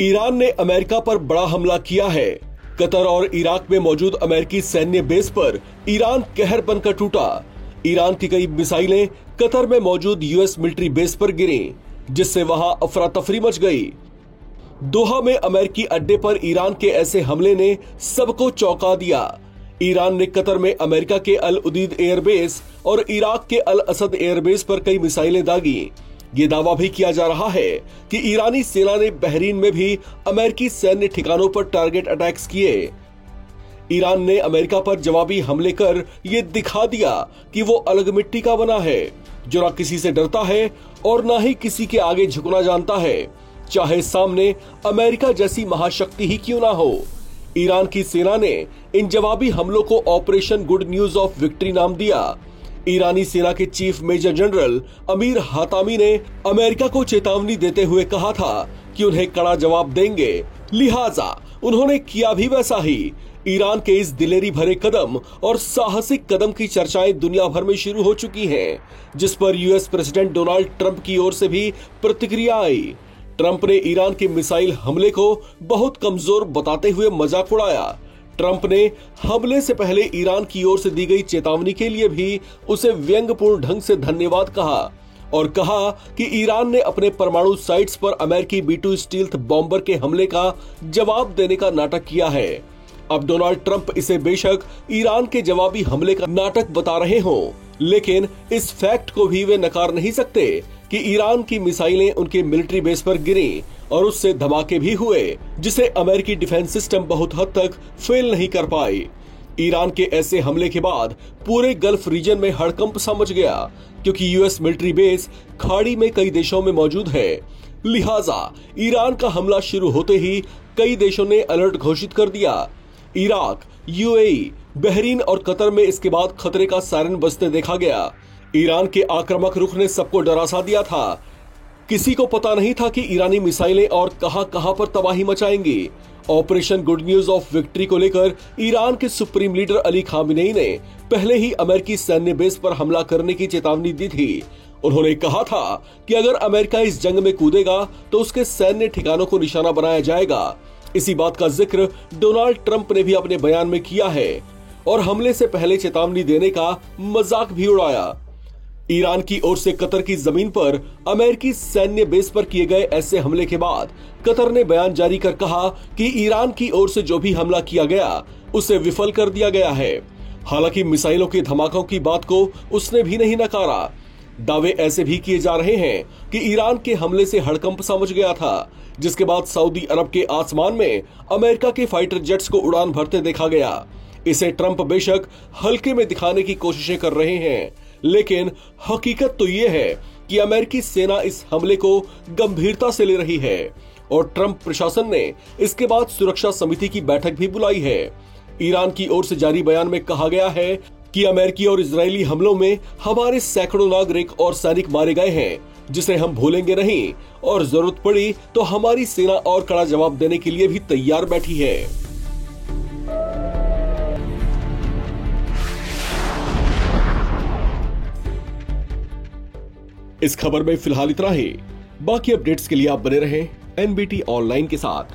Iran ने America पर बड़ा हमला किया है। कतर और इराक में मौजूद अमेरिकी सैन्य बेस पर ईरान कहर बनकर टूटा। ईरान की कई मिसाइलें कतर में मौजूद यूएस मिलिट्री बेस पर गिरी, जिससे वहां अफरा तफरी मच गई। दोहा में अमेरिकी अड्डे पर ईरान के ऐसे हमले ने सबको चौंका दिया। ईरान ने कतर में अमेरिका के अल उदीद एयरबेस और इराक के अल असद एयरबेस पर कई मिसाइलें दागी। ये दावा भी किया जा रहा है कि ईरानी सेना ने बहरीन में भी अमेरिकी सैन्य ठिकानों पर टारगेट अटैक्स किए। ईरान ने अमेरिका पर जवाबी हमले कर ये दिखा दिया कि वो अलग मिट्टी का बना है, जो ना किसी से डरता है और ना ही किसी के आगे झुकना जानता है, चाहे सामने अमेरिका जैसी महाशक्ति ही क्यों ना हो। ईरान की सेना ने इन जवाबी हमलों को operation good news of victory नाम दिया। ईरानी सेना के चीफ मेजर जनरल अमीर हातामी ने अमेरिका को चेतावनी देते हुए कहा था कि उन्हें कड़ा जवाब देंगे, लिहाजा उन्होंने किया भी वैसा ही। ईरान के इस दिलेरी भरे कदम और साहसिक कदम की चर्चाएं दुनिया भर में शुरू हो चुकी हैं, जिस पर यूएस प्रेसिडेंट डोनाल्ड ट्रंप की ओर से भी प्रतिक्रिया आई। ट्रंप ने ईरान के मिसाइल हमले को बहुत कमजोर बताते हुए मजाक उड़ाया। ट्रंप ने हमले से पहले ईरान की ओर से दी गई चेतावनी के लिए भी उसे व्यंग्यपूर्ण ढंग से धन्यवाद कहा और कहा कि ईरान ने अपने परमाणु साइट्स पर अमेरिकी B-2 स्टील्थ बॉम्बर के हमले का जवाब देने का नाटक किया है। अब डोनाल्ड ट्रंप इसे बेशक ईरान के जवाबी हमले का नाटक बता रहे हों, लेकिन इस फैक्ट को भी वे नकार नहीं सकते कि ईरान की मिसाइलें उनके मिलिट्री बेस पर गिरी और उससे धमाके भी हुए, जिसे अमेरिकी डिफेंस सिस्टम बहुत हद तक फेल नहीं कर पाई। ईरान के ऐसे हमले के बाद पूरे गल्फ रीजन में हड़कंप सा मच गया, क्योंकि यूएस मिलिट्री बेस खाड़ी में कई देशों में मौजूद है। लिहाजा ईरान का हमला शुरू होते ही कई देशों ने अलर्ट घोषित कर दिया। इराक, यूएई, बहरीन और कतर में इसके बाद खतरे का सायरन बजते देखा गया। ईरान के आक्रामक रुख ने सबको डरा दिया था। किसी को पता नहीं था कि ईरानी मिसाइलें और कहां पर तबाही मचाएंगी। Operation good news of victory को लेकर ईरान के सुप्रीम लीडर अली खामेनेई ने पहले ही अमेरिकी सैन्य बेस पर हमला करने की चेतावनी दी थी। उन्होंने कहा था कि अगर अमेरिका इस जंग में कूदेगा तो उसके सैन्य ठिकानों को निशाना बनाया जाएगा। इसी बात का जिक्र डोनाल्ड ट्रंप ने भी अपने बयान में किया है और हमले से पहले चेतावनी देने का मजाक भी उड़ाया। ईरान की ओर से कतर की जमीन पर अमेरिकी सैन्य बेस पर किए गए ऐसे हमले के बाद कतर ने बयान जारी कर कहा कि ईरान की ओर से जो भी हमला किया गया उसे विफल कर दिया गया है। हालांकि मिसाइलों के धमाकों की बात को उसने भी नहीं नकारा। दावे ऐसे भी किए जा रहे हैं कि ईरान के हमले से हड़कंप सा मच गया था, जिसके बाद सऊदी अरब के आसमान में अमेरिका के फाइटर जेट्स को उड़ान भरते देखा गया। इसे ट्रंप बेशक हल्के में दिखाने की कोशिशें कर रहे हैं, लेकिन हकीकत तो ये है कि अमेरिकी सेना इस हमले को गंभीरता से ले रही है और ट्रंप प्रशासन ने इसके बाद सुरक्षा समिति की बैठक भी बुलाई है। ईरान की ओर से जारी बयान में कहा गया है कि अमेरिकी और इजरायली हमलों में हमारे सैकड़ों नागरिक और सैनिक मारे गए हैं, जिसे हम भूलेंगे नहीं और जरूरत पड़ी तो हमारी सेना और कड़ा जवाब देने के लिए भी तैयार बैठी है। इस खबर में फिलहाल इतना ही। बाकी अपडेट्स के लिए आप बने रहें एनबीटी ऑनलाइन के साथ।